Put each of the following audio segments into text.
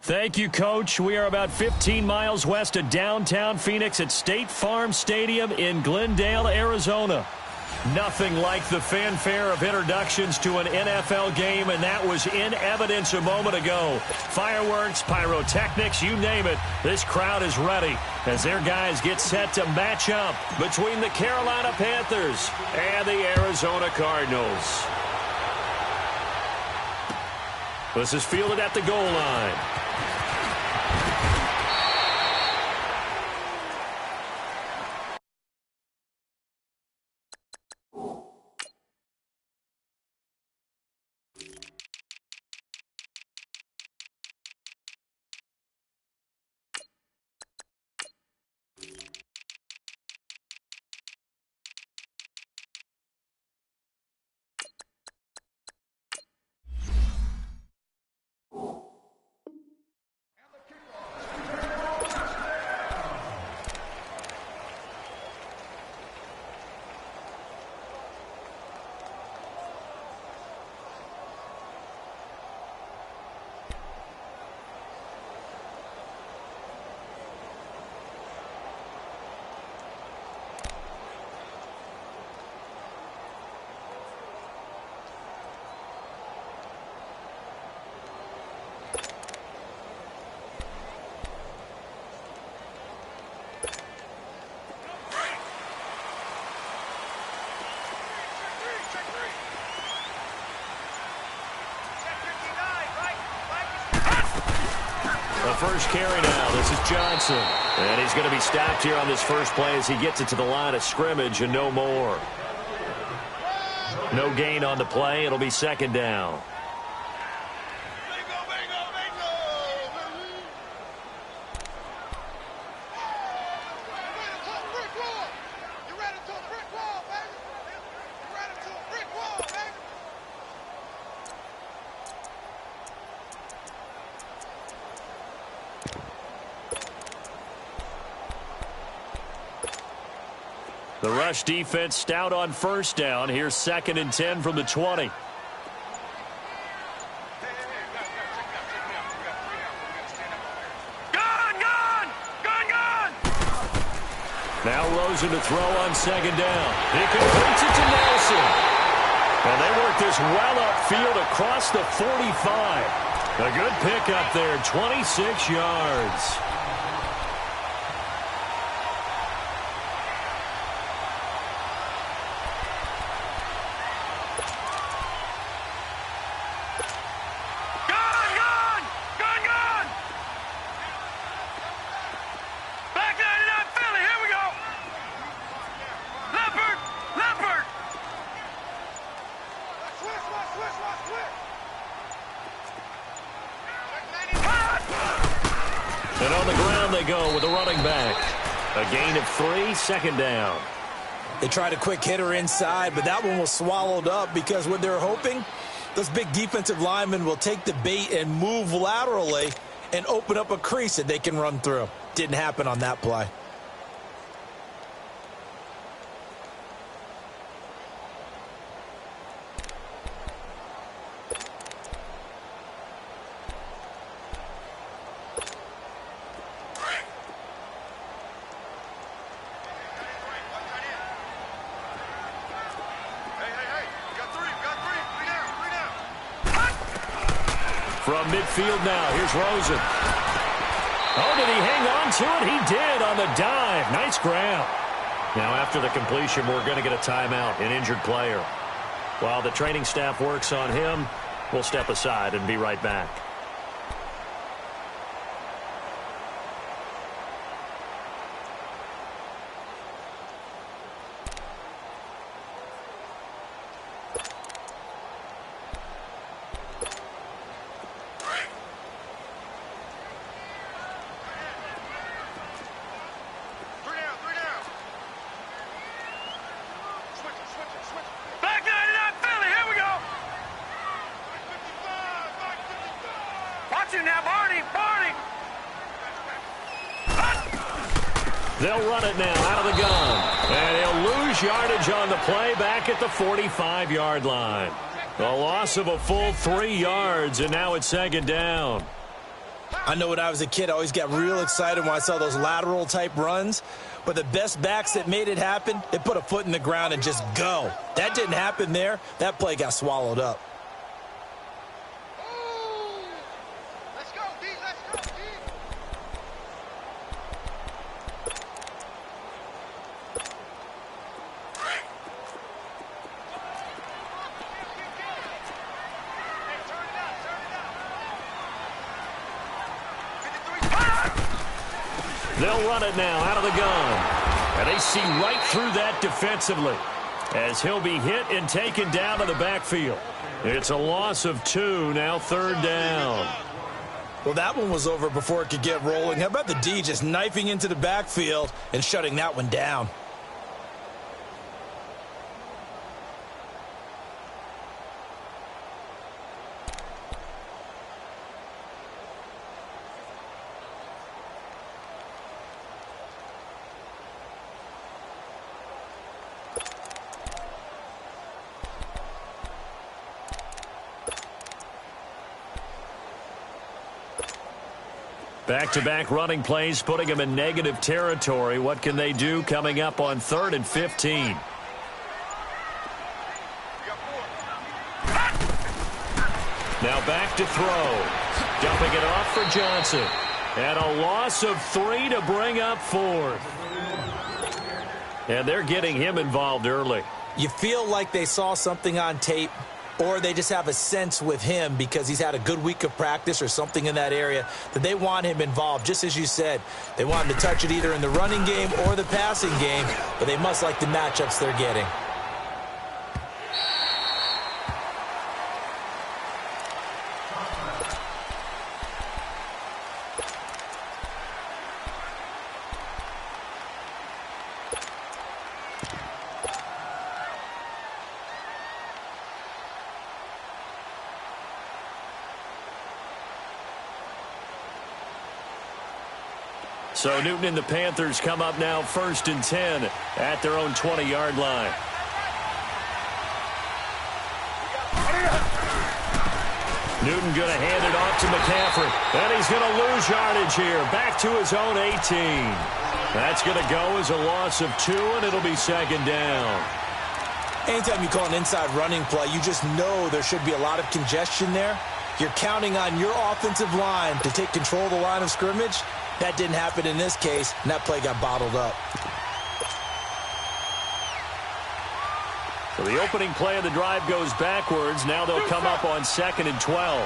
Thank you, Coach. We are about 15 miles west of downtown Phoenix at State Farm Stadium in Glendale, Arizona. Nothing like the fanfare of introductions to an NFL game, and that was in evidence a moment ago. Fireworks, pyrotechnics, you name it. This crowd is ready as their guys get set to match up between the Carolina Panthers and the Arizona Cardinals. This is fielded at the goal line. The first carry now. This is Johnson. And he's going to be stopped here on this first play as he gets it to the line of scrimmage and no more. No gain on the play. It'll be second down. The rush defense stout on first down. Here's 2nd and 10 from the 20. Now Rosen to throw on 2nd down. He completes it to Nelson. And they work this well upfield across the 45. A good pickup there, 26 yards. And on the ground they go with a running back. A gain of 3, 2nd down. They tried a quick hitter inside, but that one was swallowed up because what they're hoping, those big defensive linemen will take the bait and move laterally and open up a crease that they can run through. Didn't happen on that play. From midfield now, here's Rosen. Oh, did he hang on to it? He did on the dive. Nice grab. Now, after the completion, we're going to get a timeout, an injured player. While the training staff works on him, we'll step aside and be right back. They'll run it now out of the gun. And he'll lose yardage on the play back at the 45-yard line. A loss of a full 3 yards, and now it's 2nd down. I know when I was a kid, I always got real excited when I saw those lateral type runs. But the best backs that made it happen, they put a foot in the ground and just go. That didn't happen there. That play got swallowed up. Let's go, D. Let's go, D. They'll run it now out of the gun. And they see right through that defensively as he'll be hit and taken down to the backfield. It's a loss of 2, now 3rd down. Well, that one was over before it could get rolling. How about the D just knifing into the backfield and shutting that one down? Back-to-back running plays, putting them in negative territory. What can they do coming up on 3rd and 15? Now back to throw. Dumping it off for Johnson. And a loss of 3 to bring up 4th. And they're getting him involved early. You feel like they saw something on tape, or they just have a sense with him because he's had a good week of practice or something in that area that they want him involved. Just as you said, they want him to touch it either in the running game or the passing game, but they must like the matchups they're getting. So Newton and the Panthers come up now 1st and 10 at their own 20-yard line. Newton going to hand it off to McCaffrey. And he's going to lose yardage here. Back to his own 18. That's going to go as a loss of 2, and it'll be 2nd down. Anytime you call an inside running play, you just know there should be a lot of congestion there. You're counting on your offensive line to take control of the line of scrimmage. That didn't happen in this case, and that play got bottled up. So the opening play of the drive goes backwards. Now they'll come up on 2nd and 12.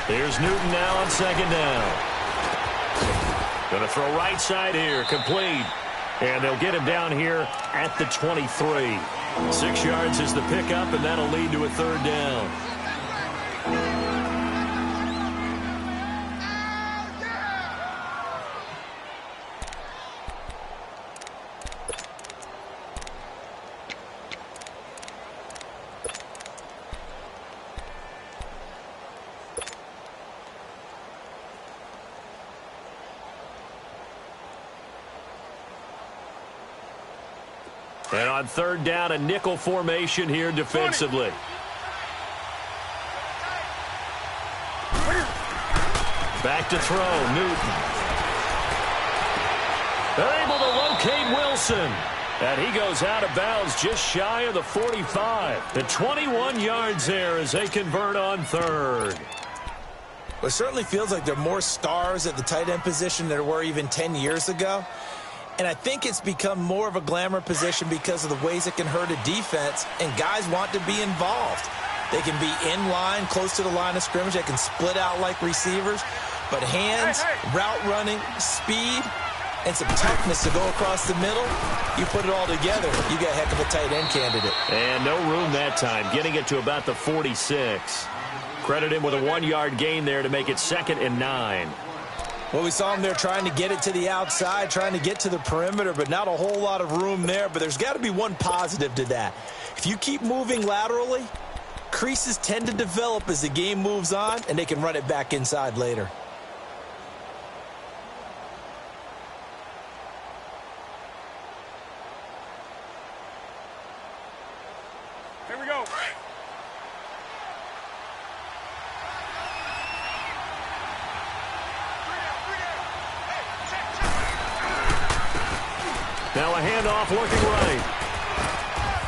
Here's Newton now on 2nd down. Going to throw right side here, complete. And they'll get him down here at the 23. 6 yards is the pickup, and that'll lead to a 3rd down. And on 3rd down, a nickel formation here defensively. Back to throw, Newton. They're able to locate Wilson. And he goes out of bounds just shy of the 45. The 21 yards there as they convert on 3rd. Well, it certainly feels like there are more stars at the tight end position than there were even 10 years ago. And I think it's become more of a glamour position because of the ways it can hurt a defense, and guys want to be involved. They can be in line, close to the line of scrimmage. They can split out like receivers. But hands, route running, speed, and some toughness to go across the middle, you put it all together, you got a heck of a tight end candidate. And no room that time, getting it to about the 46. Credit him with a 1-yard gain there to make it 2nd and 9. Well, we saw him there trying to get it to the outside, trying to get to the perimeter, but not a whole lot of room there. But there's got to be one positive to that. If you keep moving laterally, creases tend to develop as the game moves on, and they can run it back inside later. Here we go. Now a handoff looking right.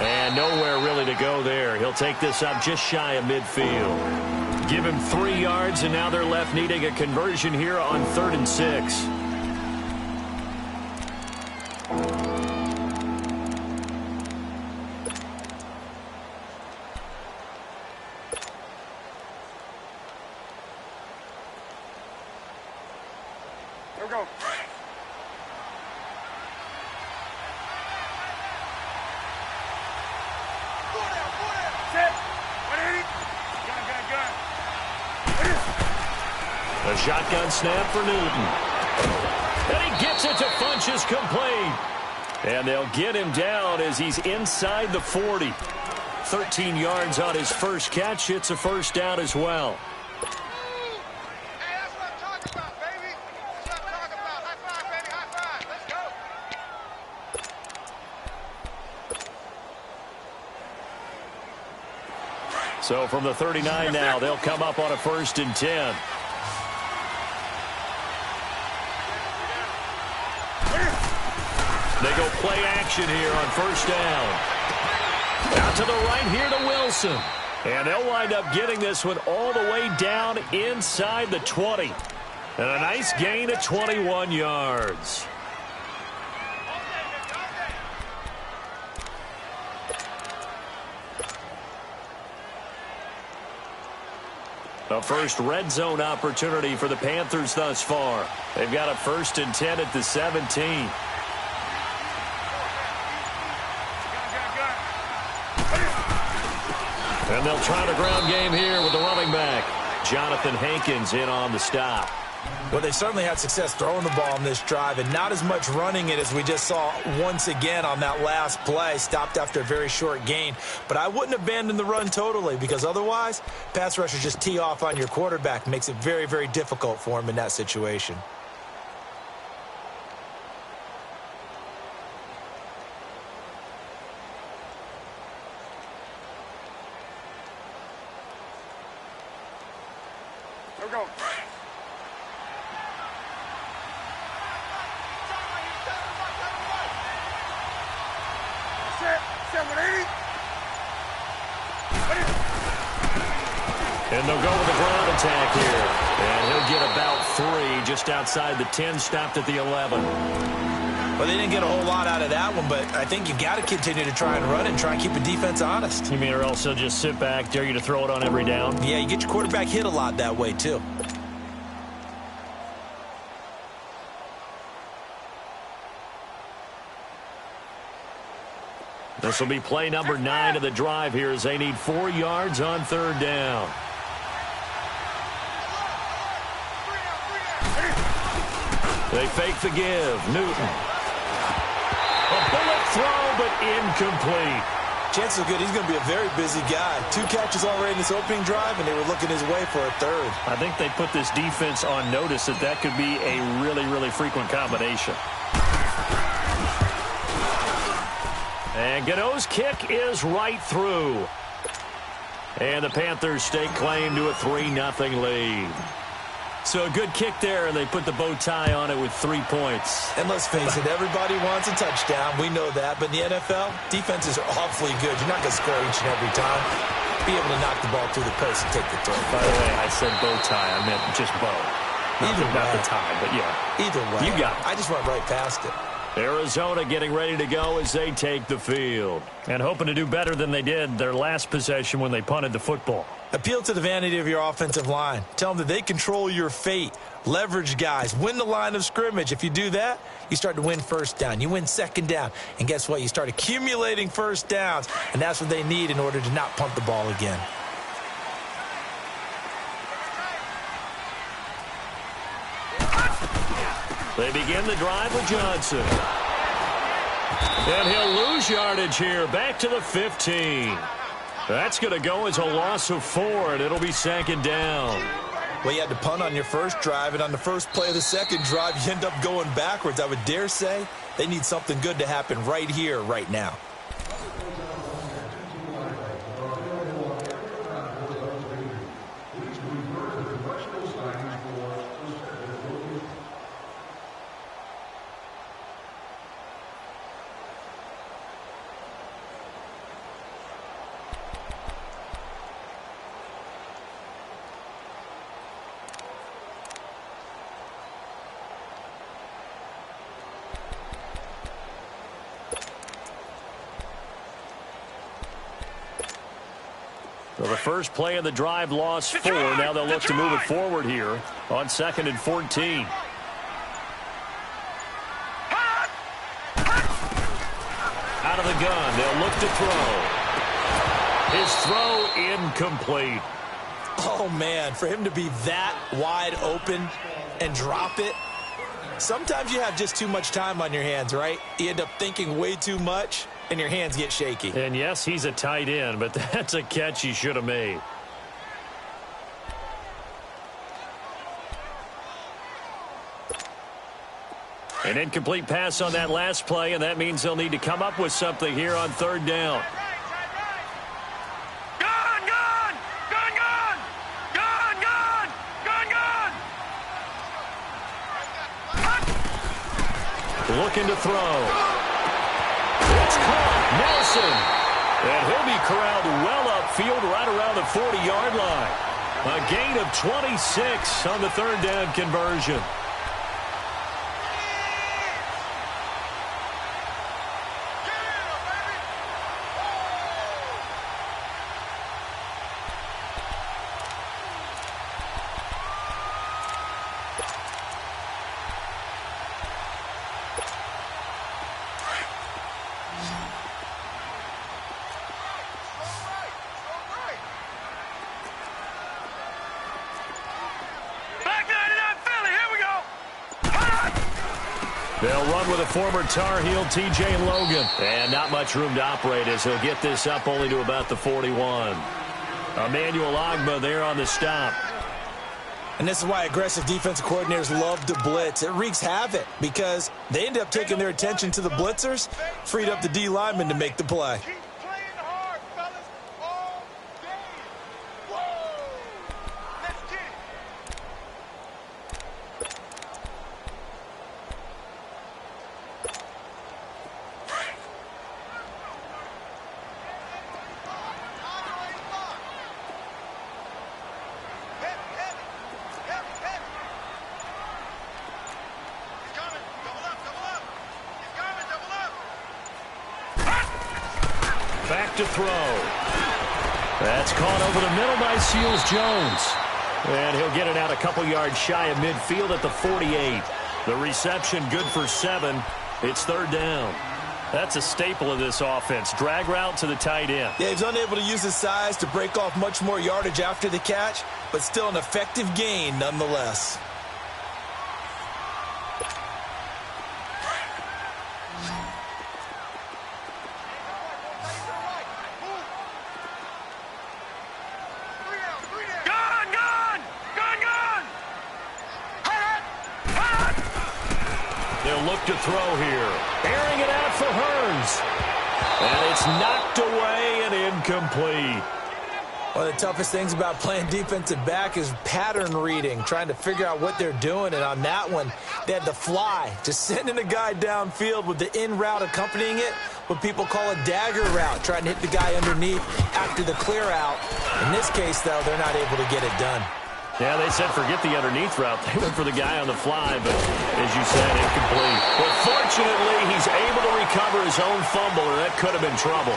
And nowhere really to go there. He'll take this up just shy of midfield. Give him 3 yards, and now they're left needing a conversion here on 3rd and 6. Here we go. A shotgun snap for Newton. And he gets it to Funchess complete. And they'll get him down as he's inside the 40. 13 yards on his first catch. It's a first down as well. Hey, that's what I'm talking about, baby. That's what I'm talking about. High five, baby. High five. Let's go. So from the 39 now, they'll come up on a 1st and 10. They go play action here on 1st down. Out to the right here to Wilson. And they'll wind up getting this one all the way down inside the 20. And a nice gain of 21 yards. A first red zone opportunity for the Panthers thus far. They've got a 1st and 10 at the 17. And they'll try the ground game here with the running back. Jonathan Hankins in on the stop. Well, they certainly had success throwing the ball on this drive and not as much running it as we just saw once again on that last play. Stopped after a very short gain. But I wouldn't abandon the run totally because otherwise, pass rushers just tee off on your quarterback. Makes it very, very difficult for him in that situation. Here we go. And they'll go with the ground attack here. And he'll get about 3 just outside the 10, stopped at the 11. Well, they didn't get a whole lot out of that one, but I think you got to continue to try and run and try and keep the defense honest. You mean or else they'll just sit back, dare you to throw it on every down? Yeah, you get your quarterback hit a lot that way, too. This will be play number 9 of the drive here as they need 4 yards on 3rd down. They fake the give. Newton. A bullet throw, but incomplete. Chances are good he's going to be a very busy guy. 2 catches already in this opening drive, and they were looking his way for a 3rd. I think they put this defense on notice that could be a really, really frequent combination. And Godot's kick is right through. And the Panthers stake claim to a 3-0 lead. So a good kick there, and they put the bow tie on it with 3 points. And let's face it, everybody wants a touchdown. We know that. But in the NFL, defenses are awfully good. You're not going to score each and every time. Be able to knock the ball through the post and take the throw. By the way, I said bow tie. I meant just bow. Not the tie, but yeah. Either way. You got it. I just went right past it. Arizona getting ready to go as they take the field. And hoping to do better than they did their last possession when they punted the football. Appeal to the vanity of your offensive line. Tell them that they control your fate. Leverage guys. Win the line of scrimmage. If you do that, you start to win 1st down. You win 2nd down. And guess what? You start accumulating 1st downs. And that's what they need in order to not punt the ball again. They begin the drive with Johnson. And he'll lose yardage here. Back to the 15. That's going to go as a loss of 4, and it'll be 2nd down. Well, you had to punt on your first drive, and on the first play of the second drive, you end up going backwards. I would dare say they need something good to happen right here, right now. Well, the first play of the drive lost 4. Now they'll look to move it forward here on 2nd and 14. Out of the gun, they'll look to throw. His throw incomplete. Oh, man, for him to be that wide open and drop it. Sometimes you have just too much time on your hands, right? You end up thinking way too much, and your hands get shaky. And yes, he's a tight end, but that's a catch he should have made. An incomplete pass on that last play, and that means they'll need to come up with something here on 3rd down. Looking to throw. It's caught. Nelson. And he'll be corralled well upfield right around the 40-yard line. A gain of 26 on the 3rd down conversion. They'll run with a former Tar Heel, T.J. Logan. And not much room to operate as he'll get this up only to about the 41. Emmanuel Ogbah there on the stop. And this is why aggressive defensive coordinators love to blitz. It wreaks havoc because they end up taking their attention to the blitzers, freed up the D lineman to make the play. Keep playing hard, fellas, all game. Whoa! Let's get it. Back to throw. That's caught over the middle by Seals-Jones. And he'll get it out a couple yards shy of midfield at the 48. The reception good for 7. It's 3rd down. That's a staple of this offense. Drag route to the tight end. Yeah, he's unable to use his size to break off much more yardage after the catch, but still an effective gain nonetheless. Look to throw here. Airing it out for Hearns. And it's knocked away and incomplete. One of the toughest things about playing defensive back is pattern reading, trying to figure out what they're doing. And on that one, they had to fly, just sending a guy downfield with the in route accompanying it, what people call a dagger route, trying to hit the guy underneath after the clear out. In this case, though, they're not able to get it done. Yeah, they said forget the underneath route. They went for the guy on the fly, but as you said, incomplete. But fortunately, he's able to recover his own fumble, or that could have been trouble.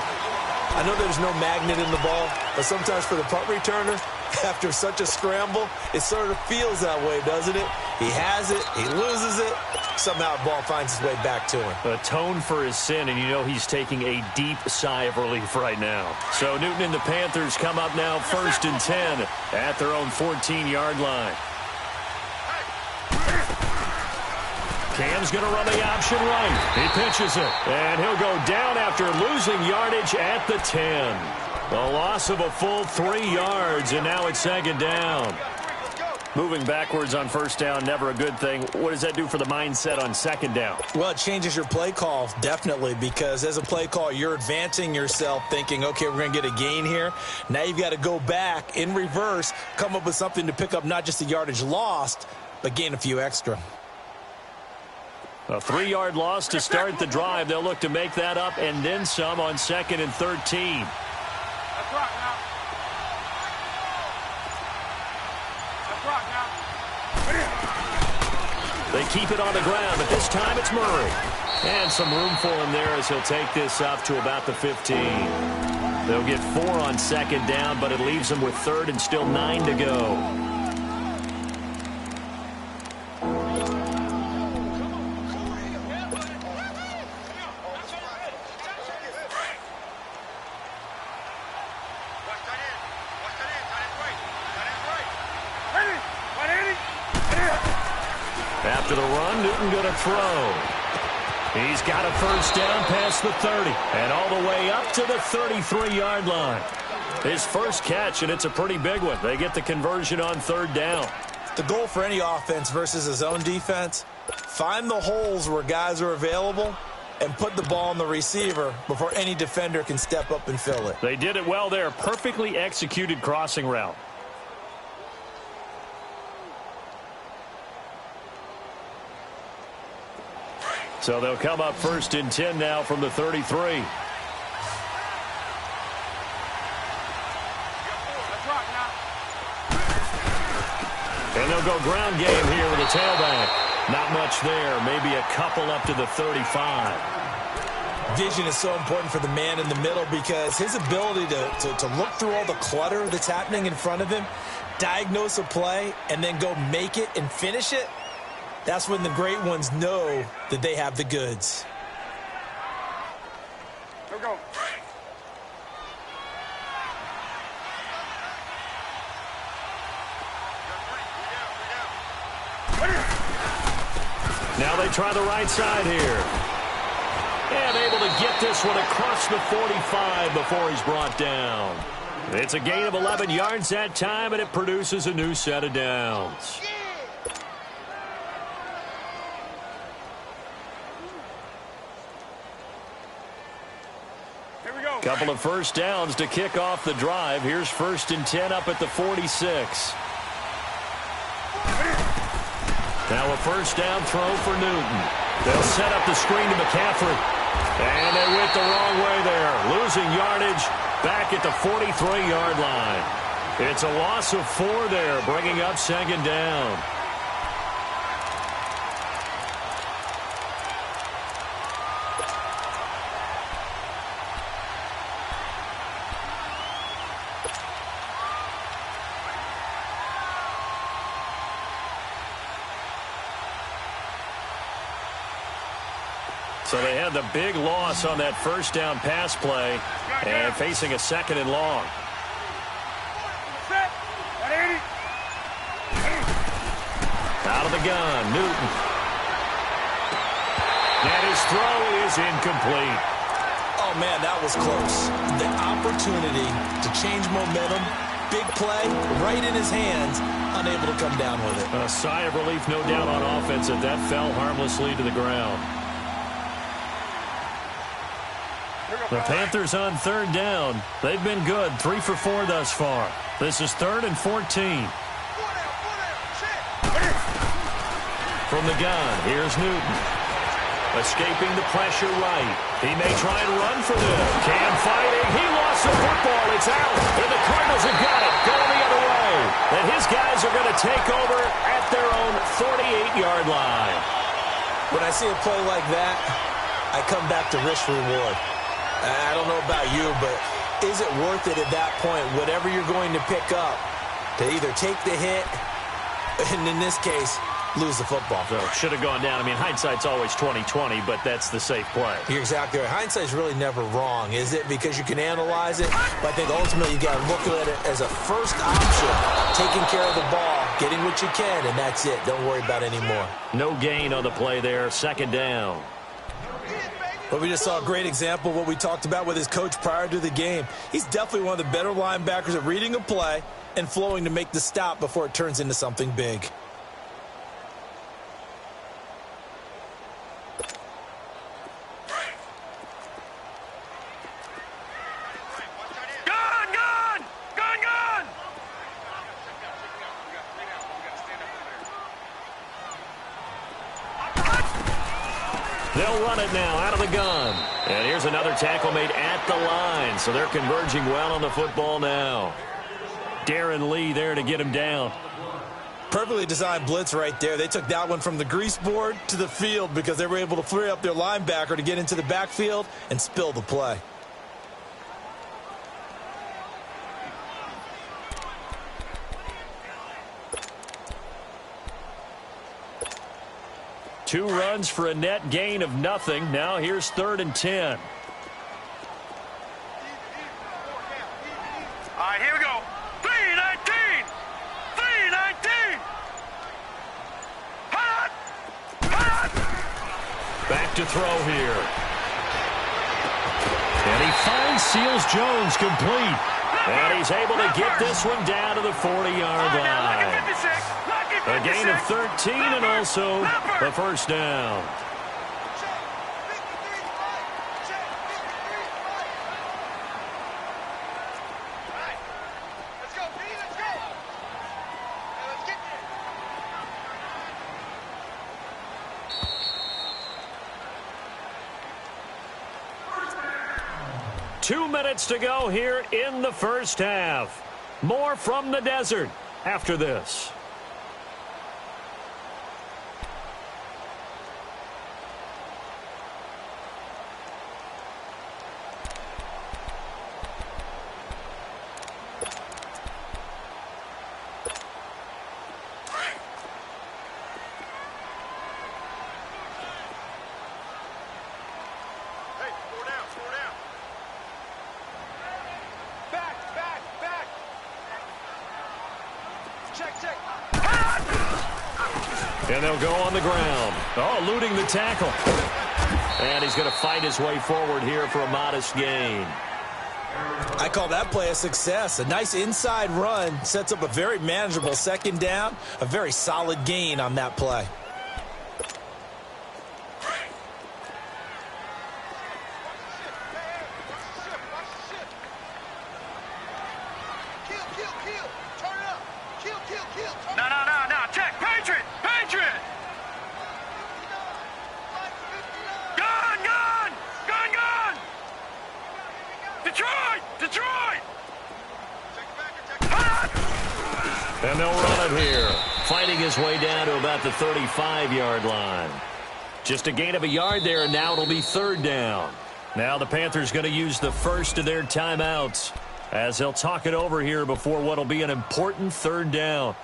I know there's no magnet in the ball, but sometimes for the punt returner, after such a scramble, it sort of feels that way, doesn't it? He has it, he loses it, somehow the ball finds its way back to him. Atone for his sin, and you know he's taking a deep sigh of relief right now. So Newton and the Panthers come up now 1st and 10 at their own 14-yard line. Cam's going to run the option right. He pitches it, and he'll go down after losing yardage at the 10. A loss of a full 3 yards, and now it's 2nd down. Moving backwards on 1st down, never a good thing. What does that do for the mindset on 2nd down? Well, it changes your play call, definitely, because as a play call, you're advancing yourself thinking, okay, we're going to get a gain here. Now you've got to go back in reverse, come up with something to pick up not just the yardage lost, but gain a few extra. A 3-yard loss to start the drive. They'll look to make that up and then some on 2nd and 13. That's right now. That's right now. They keep it on the ground, but this time it's Murray. And some room for him there as he'll take this up to about the 15. They'll get 4 on second down, but it leaves them with third and still 9 to go. After the run, Newton going to throw. He's got a first down past the 30 and all the way up to the 33-yard line. His first catch, and it's a pretty big one. They get the conversion on third down. The goal for any offense versus his own defense, find the holes where guys are available and put the ball on the receiver before any defender can step up and fill it. They did it well there. Perfectly executed crossing route. So they'll come up first and 10 now from the 33. And they'll go ground game here with a tailback. Not much there. Maybe a couple up to the 35. Vision is so important for the man in the middle because his ability to look through all the clutter that's happening in front of him, diagnose a play, and then go make it and finish it, that's when the great ones know that they have the goods. Here we go. Now they try the right side here. And able to get this one across the 45 before he's brought down. It's a gain of 11 yards that time, and it produces a new set of downs. Couple of first downs to kick off the drive. Here's first and 10 up at the 46. Now a first down throw for Newton. They'll set up the screen to McCaffrey. And they went the wrong way there. Losing yardage back at the 43-yard line. It's a loss of 4 there, bringing up second down. So they had the big loss on that first down pass play and facing a second and long. Out of the gun, Newton. And his throw is incomplete. Oh, man, that was close. The opportunity to change momentum, big play, right in his hands, unable to come down with it. A sigh of relief, no doubt, on offense that fell harmlessly to the ground. The Panthers on third down. They've been good, 3 for 4 thus far. This is 3rd and 14. From the gun, here's Newton. Escaping the pressure right. He may try and run for this. Cam fighting. He lost the football. It's out. And the Cardinals have got it. Going the other way. And his guys are going to take over at their own 48-yard line. When I see a play like that, I come back to risk reward. I don't know about you, but is it worth it at that point, whatever you're going to pick up, to either take the hit, and in this case, lose the football? So should have gone down. I mean, hindsight's always 20/20, but that's the safe play. You're exactly right. Hindsight's really never wrong, is it? Because you can analyze it, but I think ultimately you got to look at it as a first option, taking care of the ball, getting what you can, and that's it. Don't worry about it anymore. No gain on the play there. Second down. But we just saw a great example of what we talked about with his coach prior to the game. He's definitely one of the better linebackers at reading a play and flowing to make the stop before it turns into something big. They'll run it now out of the gun. And here's another tackle made at the line. So they're converging well on the football now. Darren Lee there to get him down. Perfectly designed blitz right there. They took that one from the grease board to the field because they were able to free up their linebacker to get into the backfield and spill the play. 2 runs for a net gain of nothing. Now here's 3rd and 10. All right, here we go. 3-19. 3-19. Hot. Hot. Back to throw here. And he finds Seals Jones complete. And he's able to get this one down to the 40-yard line. A gain of 13 and also a first down. Let's go, B, let's go. Now let's get there. 2 minutes to go here in the first half. More from the desert after this. Hey, 4 down, 4 down. Back. Check. And they'll go on the ground. Oh, eluding the tackle. And he's going to fight his way forward here for a modest gain. I call that play a success. A nice inside run sets up a very manageable 2nd down. A very solid gain on that play. Watch the ship. Kill. Turn it up. Kill. Turn No. Check. Patriot. Gun. Detroit. And they'll run it here. Fighting his way down to about the 35-yard line. Just a gain of a yard there, and now it'll be 3rd down. Now the Panthers going to use the first of their timeouts as they'll talk it over here before what will be an important 3rd down.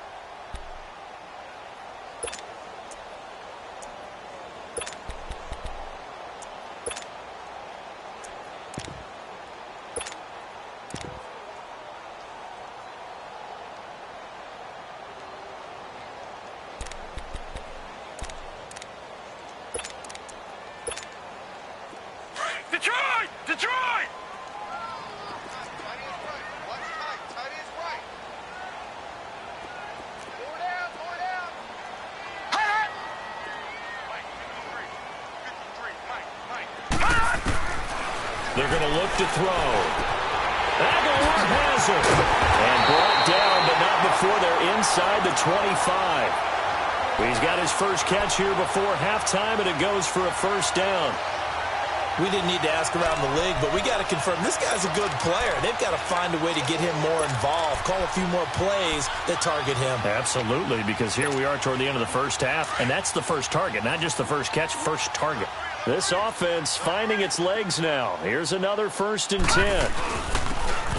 Detroit. Watch tight is right. 4 down. Mike, 53. Mike. They're going to look to throw. Aguilar has it. And brought down, but not before they're inside the 25. He's got his first catch here before halftime, and it goes for a first down. We didn't need to ask around the league, but we got to confirm this guy's a good player. They've got to find a way to get him more involved, call a few more plays that target him. Absolutely, because here we are toward the end of the first half, and that's the first target, not just the first catch, first target. This offense finding its legs now. Here's another 1st and 10.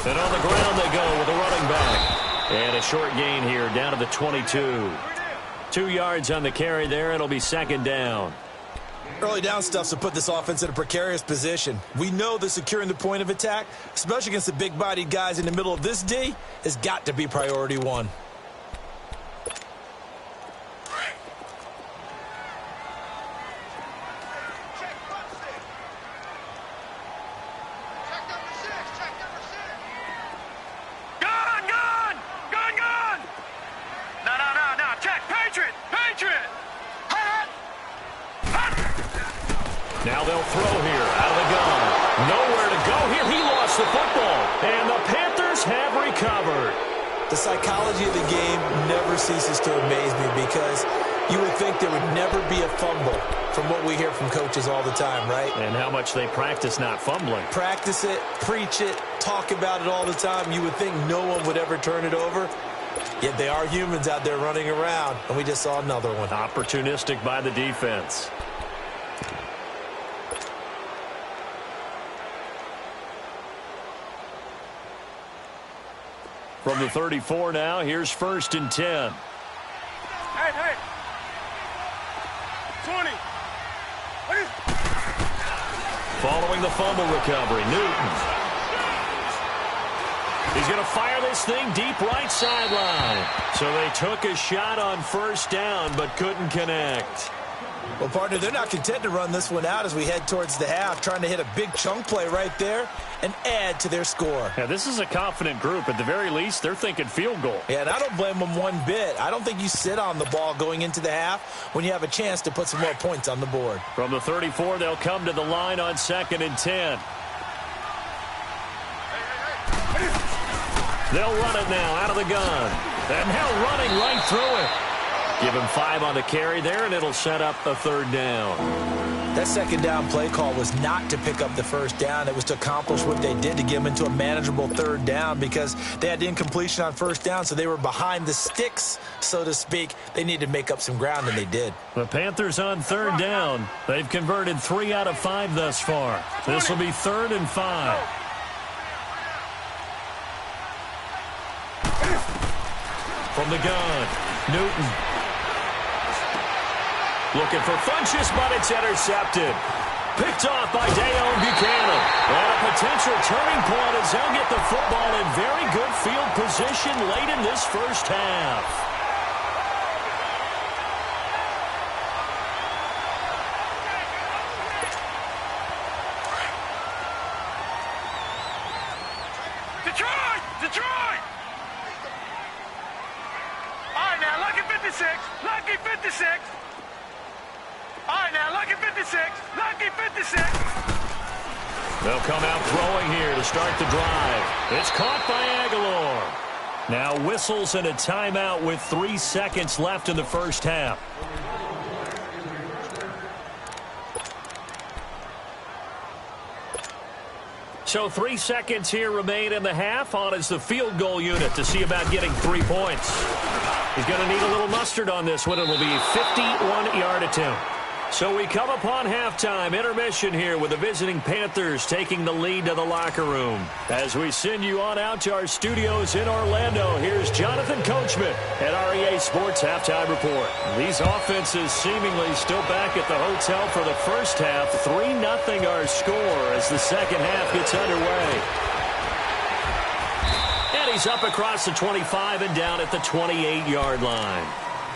And on the ground they go with a running back. And a short gain here down to the 22. 2 yards on the carry there. It'll be 2nd down. Early down stuff's to put this offense in a precarious position. We know that securing the point of attack, especially against the big-bodied guys in the middle of this D, has got to be priority 1. Gun. No. Check. Patriot. Now they'll throw here out of the gun. Nowhere to go here. He lost the football. And the Panthers have recovered. The psychology of the game never ceases to amaze me because you would think there would never be a fumble from what we hear from coaches all the time, right? And how much they practice not fumbling. Practice it, preach it, talk about it all the time. You would think no one would ever turn it over. Yet they are humans out there running around, and we just saw another one. Opportunistic by the defense. From the 34 now, here's 1st and 10. Hey. 20. Following the fumble recovery, Newton. He's going to fire this thing deep right sideline. So they took a shot on first down but couldn't connect. Well, partner, they're not content to run this one out as we head towards the half, trying to hit a big chunk play right there and add to their score. Yeah, this is a confident group. At the very least, they're thinking field goal. Yeah, and I don't blame them one bit. I don't think you sit on the ball going into the half when you have a chance to put some more points on the board. From the 34, they'll come to the line on 2nd and 10. They'll run it now out of the gun. And now running right through it. Give him 5 on the carry there, and it'll set up a 3rd down. That 2nd down play call was not to pick up the 1st down. It was to accomplish what they did to get them into a manageable 3rd down because they had incompletion on 1st down, so they were behind the sticks, so to speak. They needed to make up some ground, and they did. The Panthers on 3rd down. They've converted 3 out of 5 thus far. This will be 3rd and 5. From the gun, Newton. Looking for Funchess, but it's intercepted. Picked off by Dayon Buchanan. And a potential turning point as they'll get the football in very good field position late in this first half. Detroit! Detroit! All right, now, lucky 56. Lucky 56. All right, now, lucky 56. Lucky 56. They'll come out throwing here to start the drive. It's caught by Aguilar. Now whistles and a timeout with 3 seconds left in the first half. So 3 seconds here remain in the half. On is the field goal unit to see about getting 3 points. He's going to need a little mustard on this one. It'll be a 51-yard attempt. So we come upon halftime intermission here with the visiting Panthers taking the lead to the locker room. As we send you on out to our studios in Orlando, here's Jonathan Coachman at REA Sports Halftime Report. These offenses seemingly still back at the hotel for the first half. 3-0 our score as the second half gets underway. And he's up across the 25 and down at the 28-yard line.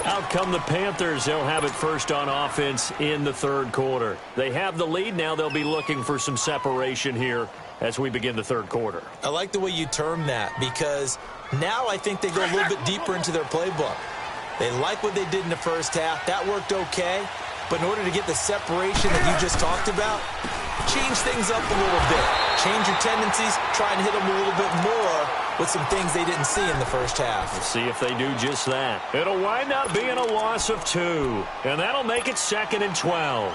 Out come the Panthers. They'll have it first on offense in the third quarter. They have the lead. Now they'll be looking for some separation here as we begin the third quarter. I like the way you term that because now I think they go a little bit deeper into their playbook. They like what they did in the first half. That worked okay. But in order to get the separation that you just talked about, change things up a little bit. Change your tendencies. Try and hit them a little bit more with some things they didn't see in the first half. We'll see if they do just that. It'll wind up being a loss of 2. And that'll make it 2nd and 12.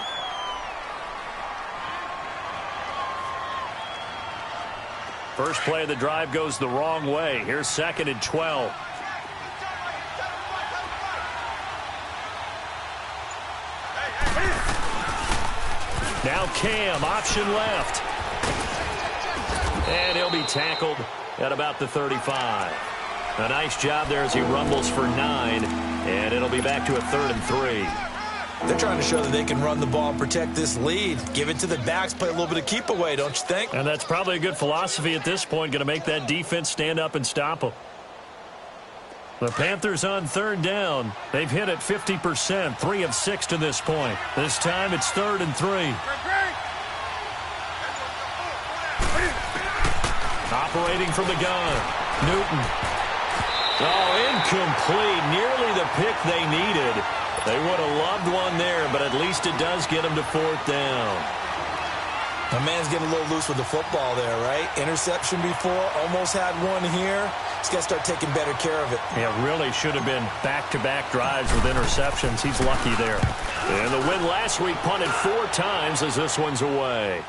First play of the drive goes the wrong way. Here's 2nd and 12. Now Cam, option left. And he'll be tackled at about the 35. A nice job there as he rumbles for 9. And it'll be back to a 3rd and 3. They're trying to show that they can run the ball and protect this lead. Give it to the backs, play a little bit of keep away, don't you think? And that's probably a good philosophy at this point. Going to make that defense stand up and stop them. The Panthers on 3rd down. They've hit it 50%, 3 of 6 to this point. This time it's 3rd and 3. Operating from the gun, Newton. Oh, incomplete. Nearly the pick they needed. They would have loved one there, but at least it does get them to 4th down. My man's getting a little loose with the football there, right? Interception before, almost had one here. He's got to start taking better care of it. Yeah, really should have been back-to-back drives with interceptions. He's lucky there. And the win last week punted 4 times as this one's away.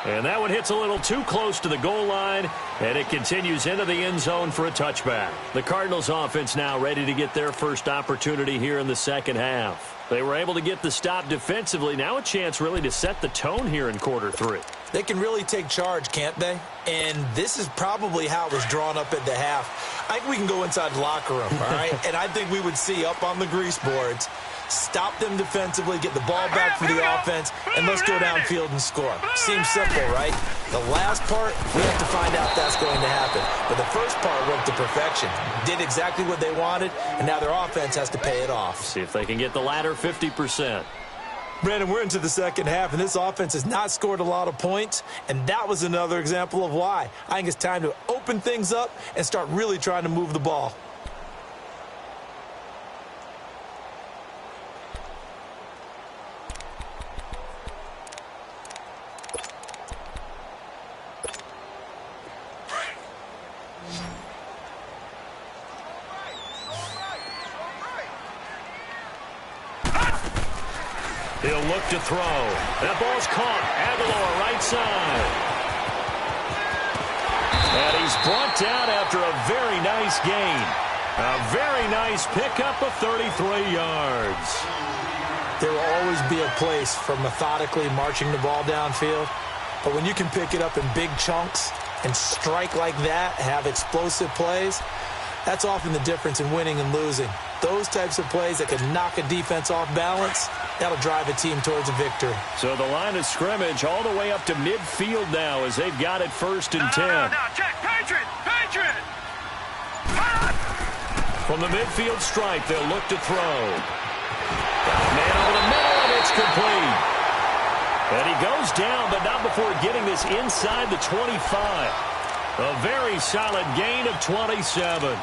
And that one hits a little too close to the goal line, and it continues into the end zone for a touchback. The Cardinals offense now ready to get their first opportunity here in the second half. They were able to get the stop defensively. Now a chance really to set the tone here in quarter 3. They can really take charge, can't they? And this is probably how it was drawn up at the half. I think we can go inside the locker room, all right? And I think we would see up on the grease boards, stop them defensively, get the ball back for the offense, and let's go downfield and score. Seems simple, right? The last part, we have to find out if that's going to happen. But the first part worked to perfection. Did exactly what they wanted, and now their offense has to pay it off. See if they can get the latter 50%. Brandon, we're into the second half, and this offense has not scored a lot of points, and that was another example of why. I think it's time to open things up and start really trying to move the ball. He'll look to throw. That ball's caught. Aguilar, right side. And he's brought down after a very nice gain. A very nice pickup of 33 yards. There will always be a place for methodically marching the ball downfield. But when you can pick it up in big chunks and strike like that, have explosive plays, that's often the difference in winning and losing. Those types of plays that can knock a defense off balance, that'll drive a team towards a victory. So the line of scrimmage all the way up to midfield now as they've got it 1st and 10. No, check. Patriot! Patriot! From the midfield stripe, they'll look to throw. Man over the middle, and it's complete. And he goes down, but not before getting this inside the 25. A very solid gain of 27.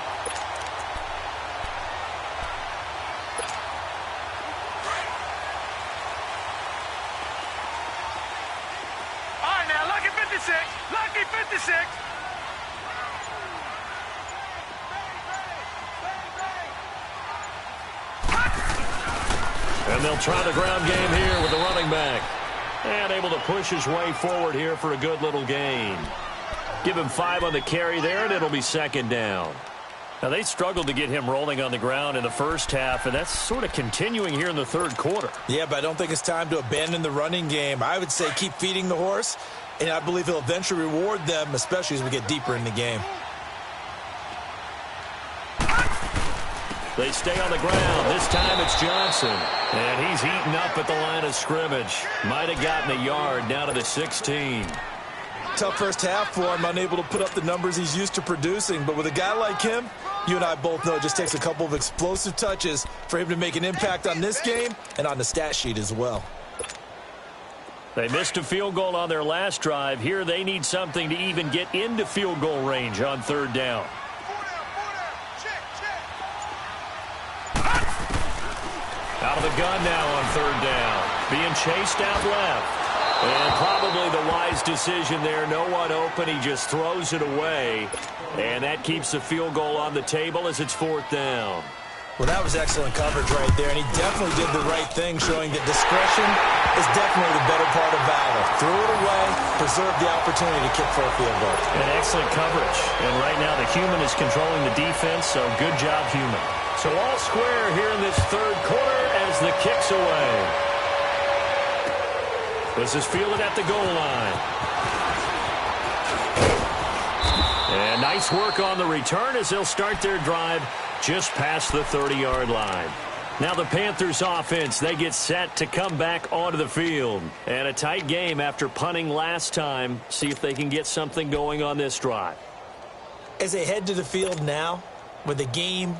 Lucky 56. And they'll try the ground game here with the running back. And able to push his way forward here for a good little gain. Give him 5 on the carry there, and it'll be 2nd down. Now, they struggled to get him rolling on the ground in the first half, and that's sort of continuing here in the 3rd quarter. Yeah, but I don't think it's time to abandon the running game. I would say keep feeding the horse, and I believe he'll eventually reward them, especially as we get deeper in the game. They stay on the ground. This time it's Johnson. And he's eaten up at the line of scrimmage. Might have gotten a yard down to the 16. Tough first half for him, unable to put up the numbers he's used to producing. But with a guy like him, you and I both know it just takes a couple of explosive touches for him to make an impact on this game and on the stat sheet as well. They missed a field goal on their last drive. Here they need something to even get into field goal range on 3rd down. Out of the gun now on 3rd down. Being chased out left. And probably the wise decision there. No one open. He just throws it away. And that keeps the field goal on the table as it's 4th down. Well, that was excellent coverage right there. And he definitely did the right thing, showing that discretion is definitely the better part of valor. Threw it away, preserved the opportunity to kick for a field goal. And excellent coverage. And right now the human is controlling the defense, so good job, human. So all square here in this 3rd quarter as the kick's away. This is fielded at the goal line. And nice work on the return as they'll start their drive just past the 30-yard line. Now the Panthers offense, they get set to come back onto the field. And a tight game after punting last time. See if they can get something going on this drive. As they head to the field now, with the game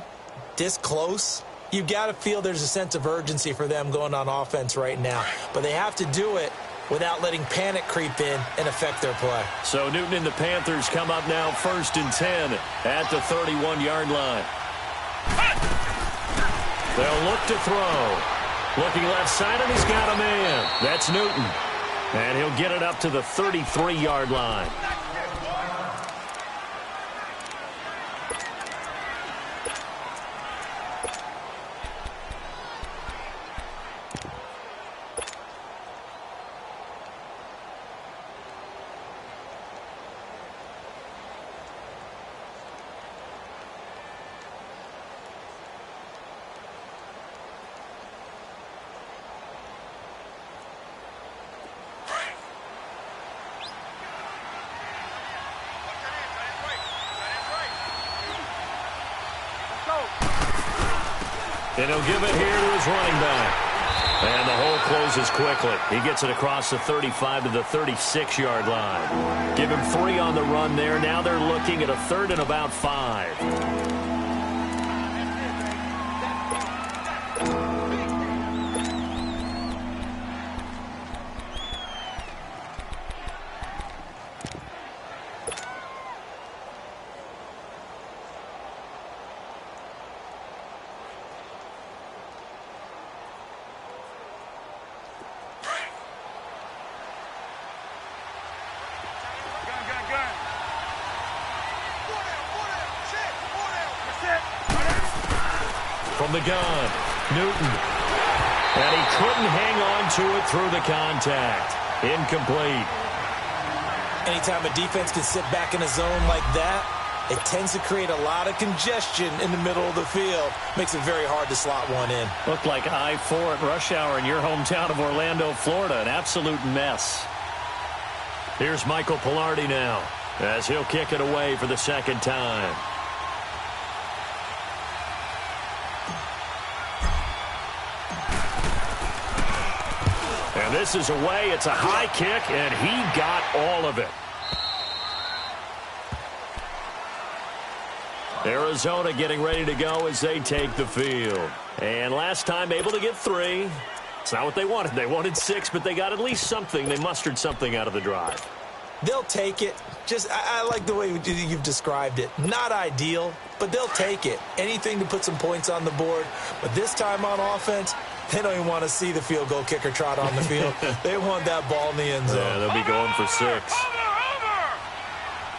this close, you've got to feel there's a sense of urgency for them going on offense right now. But they have to do it without letting panic creep in and affect their play. So Newton and the Panthers come up now 1st and 10 at the 31-yard line. They'll look to throw. Looking left side, and he's got a man. That's Newton. And he'll get it up to the 33-yard line. And he'll give it here to his running back. And the hole closes quickly. He gets it across the 35 to the 36-yard line. Give him 3 on the run there. Now they're looking at a 3rd and about 5. From the gun, Newton. And he couldn't hang on to it through the contact. Incomplete. Anytime a defense can sit back in a zone like that, it tends to create a lot of congestion in the middle of the field. Makes it very hard to slot one in. Looked like I-4 at rush hour in your hometown of Orlando, Florida. An absolute mess. Here's Michael Pilardi now, as he'll kick it away for the 2nd time. And this is away. It's a high kick, and he got all of it. Arizona getting ready to go as they take the field. And last time able to get 3. It's not what they wanted. They wanted 6, but they got at least something. They mustered something out of the drive. They'll take it. I like the way you've described it. Not ideal, but they'll take it. Anything to put some points on the board. But this time on offense, they don't even want to see the field goal kicker trot on the field. They want that ball in the end zone. Yeah, they'll be going for 6. Over!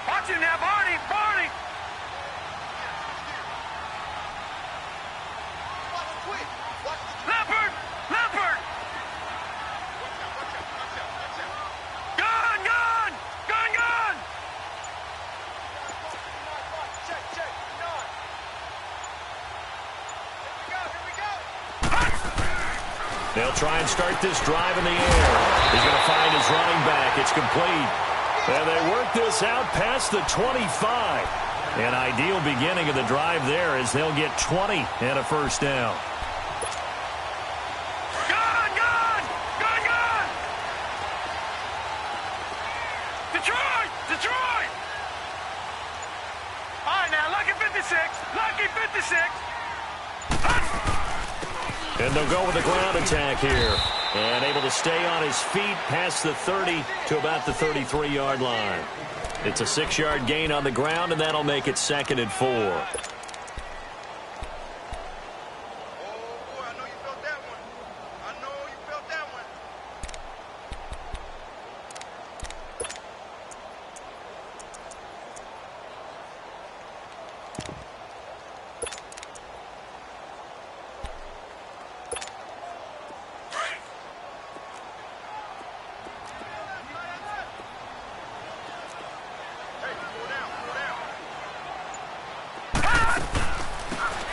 Watch him now, Barney! Leopard! Gun! Check. Here we go. They'll try and start this drive in the air. He's going to find his running back. It's complete. And they work this out past the 25. An ideal beginning of the drive there as they'll get 20 and a 1st down. Gun! Detroit! All right, now, lucky 56. And they'll go with a ground attack here. And able to stay on his feet past the 30 to about the 33-yard line. It's a 6-yard gain on the ground, and that'll make it 2nd and 4. Oh, boy, I know you felt that one.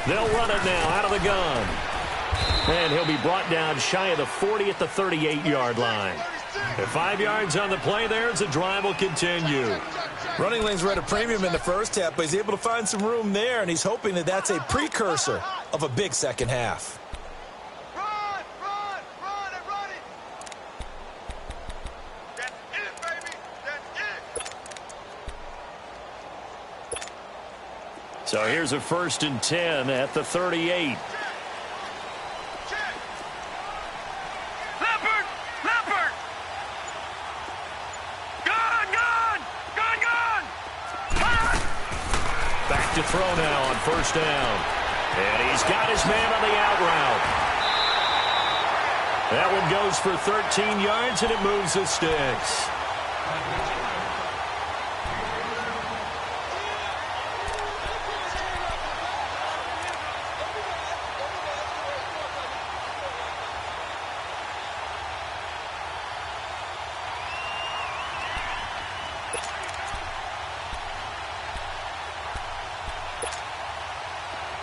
They'll run it now out of the gun. And he'll be brought down shy of the 40 at the 38-yard line. At 5 yards on the play there as the drive will continue. Running lanes were at a premium in the first half, but he's able to find some room there, and he's hoping that that's a precursor of a big second half. Run and run it. That's it, baby. That's it. So here's a 1st and 10 at the 38. Check. Leopard! Gun! Back to throw now on 1st down. And he's got his man on the out route. That one goes for 13 yards, and it moves the sticks.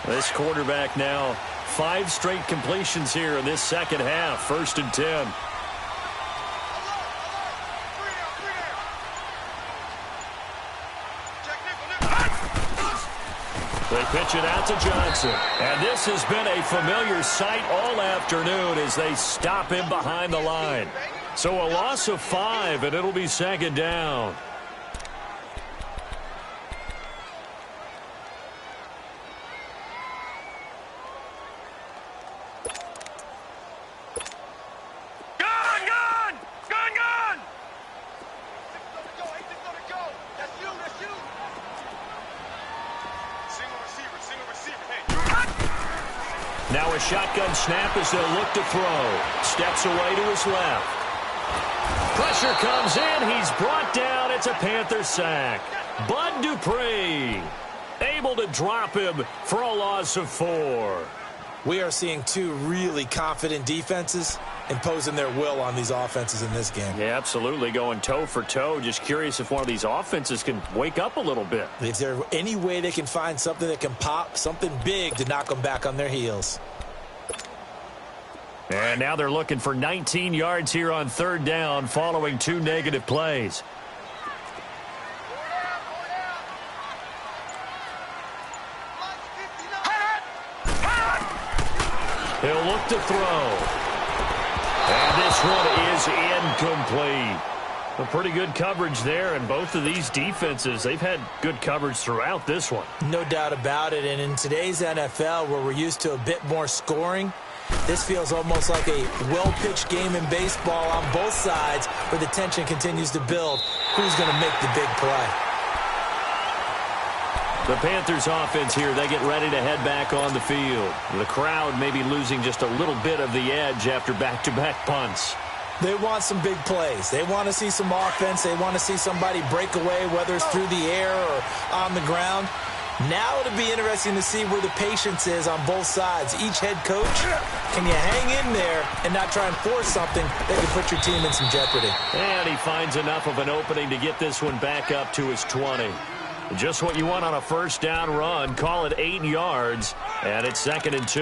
This quarterback now 5 straight completions here in this second half. 1st and 10. They pitch it out to Johnson. And this has been a familiar sight all afternoon as they stop him behind the line. So a loss of 5, and it'll be second down. Now a shotgun snap as they'll look to throw. Steps away to his left. Pressure comes in. He's brought down. It's a Panther sack. Bud Dupree able to drop him for a loss of 4. We are seeing two really confident defenses imposing their will on these offenses in this game. Yeah, absolutely, going toe for toe. Just curious if one of these offenses can wake up a little bit. Is there any way they can find something that can pop, something big to knock them back on their heels? And now they're looking for 19 yards here on third down following 2 negative plays. He'll look to throw. And this one is incomplete. A pretty good coverage there, and both of these defenses, they've had good coverage throughout this one. No doubt about it, and in today's NFL, where we're used to a bit more scoring, this feels almost like a well-pitched game in baseball on both sides where the tension continues to build. Who's going to make the big play? The Panthers offense here, they get ready to head back on the field. The crowd may be losing just a little bit of the edge after back-to-back punts. They want some big plays. They want to see some offense. They want to see somebody break away, whether it's through the air or on the ground. Now it'll be interesting to see where the patience is on both sides. Each head coach, can you hang in there and not try and force something that can put your team in some jeopardy? And he finds enough of an opening to get this one back up to his 20. Just what you want on a first down run. Call it 8 yards, and it's 2nd and 2.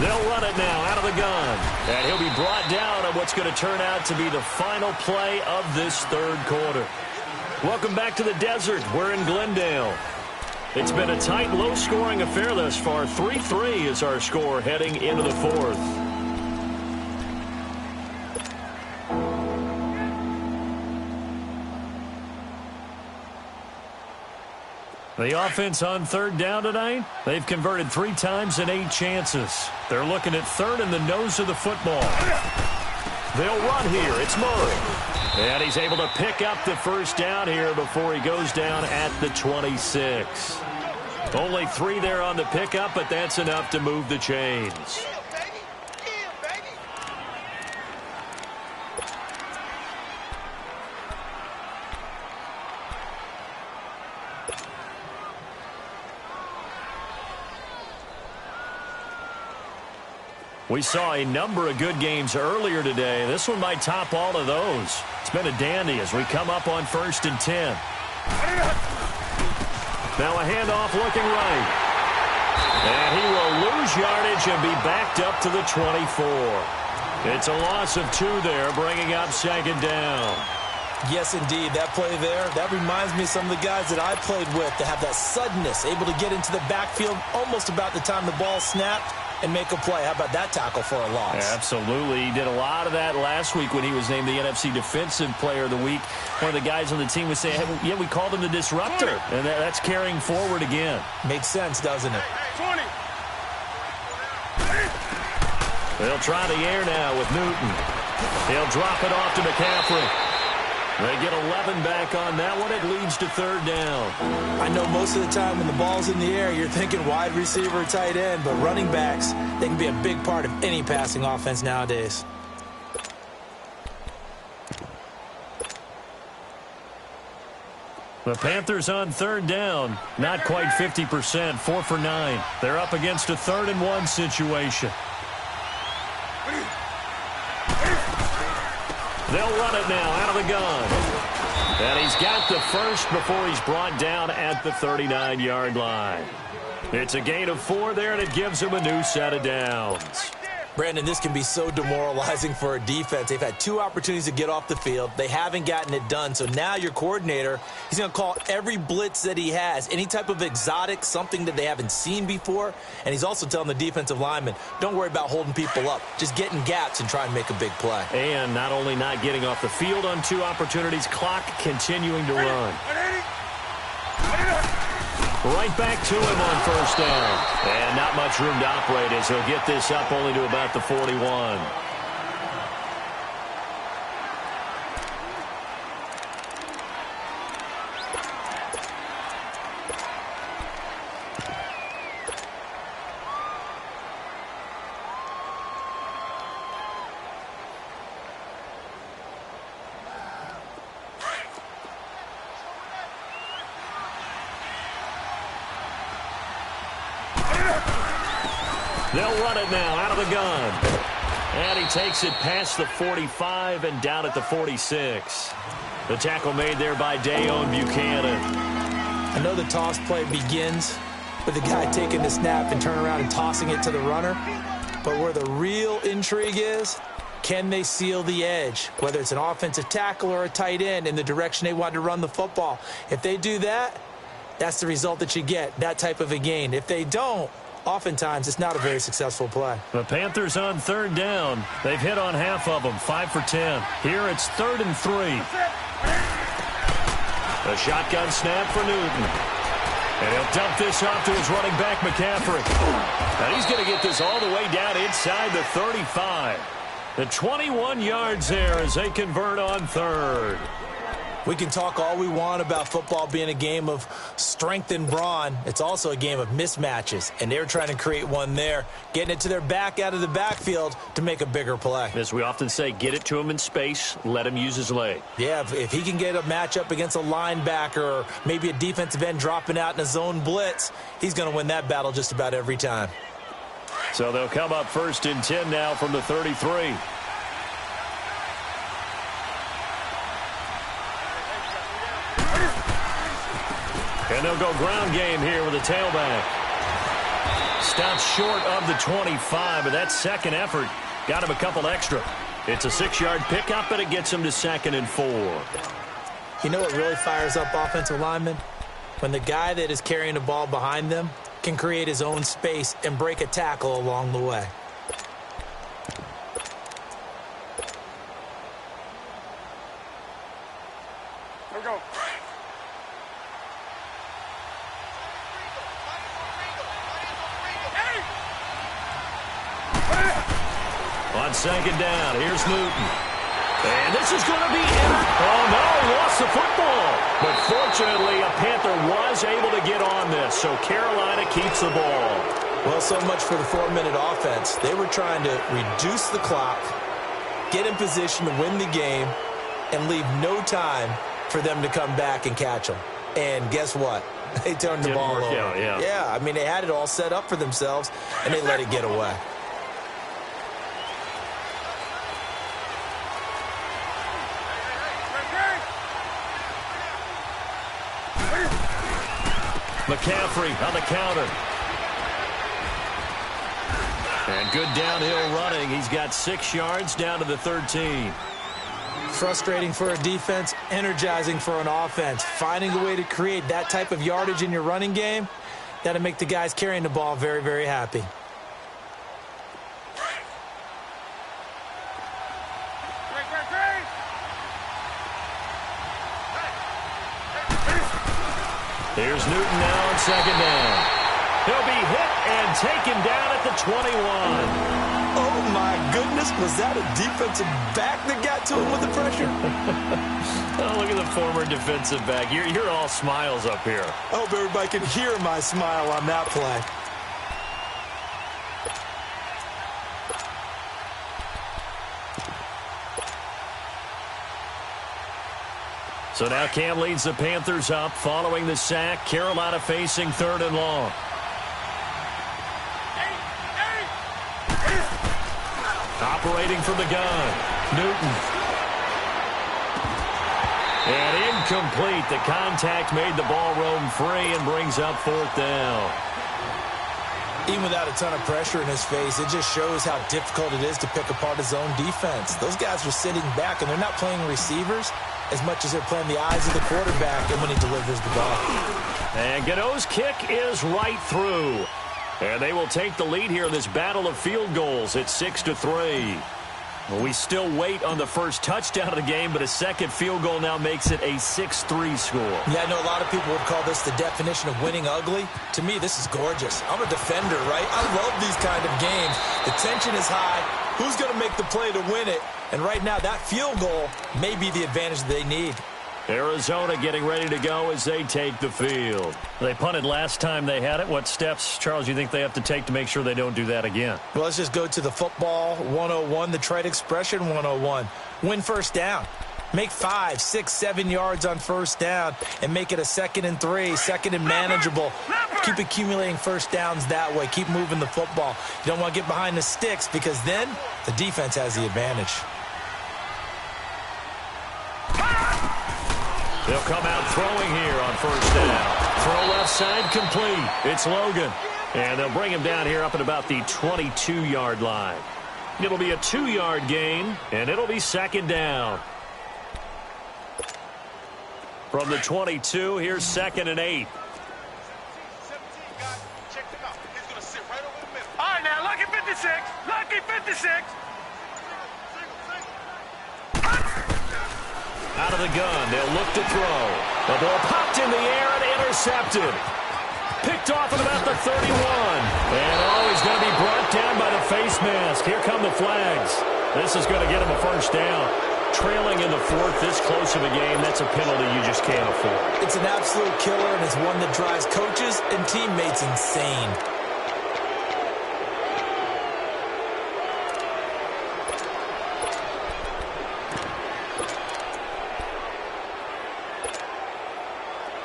They'll run it now out of the gun. And he'll be brought down on what's going to turn out to be the final play of this third quarter. Welcome back to the desert. We're in Glendale. It's been a tight, low-scoring affair thus far. 3-3 is our score heading into the fourth. The offense on third down tonight, they've converted 3 times in 8 chances. They're looking at third in the nose of the football. They'll run here. It's Murray. And he's able to pick up the first down here before he goes down at the 26. Only 3 there on the pickup, but that's enough to move the chains. We saw a number of good games earlier today. This one might top all of those. It's been a dandy as we come up on 1st and 10. Now a handoff looking right. And he will lose yardage and be backed up to the 24. It's a loss of 2 there, bringing up 2nd down. Yes, indeed. That play there, that reminds me of some of the guys that I played with to have that suddenness, able to get into the backfield almost about the time the ball snapped and make a play. How about that tackle for a loss? Yeah, absolutely. He did a lot of that last week when he was named the NFC Defensive Player of the Week. One of the guys on the team was saying, hey, yeah, we called him the disruptor. And that's carrying forward again. Makes sense, doesn't it? 20. They'll try the air now with Newton. He'll drop it off to McCaffrey. They get 11 back on that one. It leads to 3rd down. I know most of the time when the ball's in the air, you're thinking wide receiver, tight end, but running backs, they can be a big part of any passing offense nowadays. The Panthers on 3rd down, not quite 50%, 4 for 9. They're up against a 3rd and 1 situation. They'll run it now out of the gun. And he's got the first before he's brought down at the 39-yard line. It's a gain of 4 there, and it gives him a new set of downs. Brandon, this can be so demoralizing for a defense. They've had 2 opportunities to get off the field. They haven't gotten it done. So now your coordinator, he's going to call every blitz that he has, any type of exotic, something that they haven't seen before. And he's also telling the defensive lineman, don't worry about holding people up. Just get in gaps and try and make a big play. And not only not getting off the field on 2 opportunities, clock continuing to run. Right back to him on first down. And not much room to operate as he'll get this up only to about the 41. They'll run it now out of the gun. And he takes it past the 45 and down at the 46. The tackle made there by Dayon Buchanan. I know the toss play begins with the guy taking the snap and turning around and tossing it to the runner. But where the real intrigue is, can they seal the edge? Whether it's an offensive tackle or a tight end in the direction they want to run the football. If they do that, that's the result that you get, that type of a gain. If they don't, oftentimes it's not a very successful play. The Panthers on third down. They've hit on half of them, 5 for 10. Here it's 3rd and 3. A shotgun snap for Newton. And he'll dump this off to his running back, McCaffrey. And he's going to get this all the way down inside the 35. The 21 yards there as they convert on 3rd. We can talk all we want about football being a game of strength and brawn. It's also a game of mismatches, and they're trying to create one there, getting it to their back out of the backfield to make a bigger play. As we often say, get it to him in space, let him use his leg. Yeah, if he can get a matchup against a linebacker or maybe a defensive end dropping out in a zone blitz, he's going to win that battle just about every time. So they'll come up 1st and 10 now from the 33. And they'll go ground game here with a tailback. Stops short of the 25, but that second effort got him a couple extra. It's a 6-yard pickup, but it gets him to 2nd and 4. You know what really fires up offensive linemen? When the guy that is carrying the ball behind them can create his own space and break a tackle along the way. Here we go. On 2nd down, here's Newton. And this is going to be in. Oh, no, lost the football. But fortunately, a Panther was able to get on this, so Carolina keeps the ball. Well, so much for the 4-minute offense. They were trying to reduce the clock, get in position to win the game, and leave no time for them to come back and catch them. And guess what? They turned the ball over. Yeah, I mean, they had it all set up for themselves, and they let it get away. McCaffrey on the counter. And good downhill running. He's got 6 yards down to the 13. Frustrating for a defense, energizing for an offense. Finding a way to create that type of yardage in your running game, that'll make the guys carrying the ball very, very happy. Here's Newton now on 2nd down. He'll be hit and taken down at the 21. Oh, my goodness. Was that a defensive back that got to him with the pressure? Oh, look at the former defensive back. You're all smiles up here. I hope everybody can hear my smile on that play. So now Cam leads the Panthers up following the sack. Carolina facing 3rd and long. Operating from the gun, Newton. And incomplete. The contact made the ball roam free and brings up 4th down. Even without a ton of pressure in his face, it just shows how difficult it is to pick apart his own defense. Those guys are sitting back, and they're not playing receivers as much as they're playing the eyes of the quarterback and when he delivers the ball. And Gano's kick is right through. And they will take the lead here in this battle of field goals at 6-3. We still wait on the first touchdown of the game, but a second field goal now makes it a 6-3 score. Yeah, I know a lot of people would call this the definition of winning ugly. To me, this is gorgeous. I'm a defender, right? I love these kind of games. The tension is high. Who's going to make the play to win it? And right now, that field goal may be the advantage they need. Arizona getting ready to go as they take the field. They punted last time they had it. What steps, Charles, you think they have to take to make sure they don't do that again? Well, let's just go to the football 101, the trite expression 101. Win first down. Make 5, 6, 7 yards on first down and make it a 2nd and 3, 2nd and manageable. Keep accumulating first downs that way. Keep moving the football. You don't want to get behind the sticks because then the defense has the advantage. They'll come out throwing here on first down. Throw left side complete. It's Logan. And they'll bring him down here up at about the 22-yard line. It'll be a 2-yard gain, and it'll be 2nd down. From the 22, here's 2nd and 8. 17, guys. Check him out. He's going to sit right over the middle. All right, now, lucky 56. Lucky 56. Out of the gun, they'll look to throw. The ball popped in the air and intercepted. Picked off at about the 31. And he's going to be brought down by the face mask. Here come the flags. This is going to get him a first down. Trailing in the 4th, this close of a game, that's a penalty you just can't afford. It's an absolute killer, and it's one that drives coaches and teammates insane.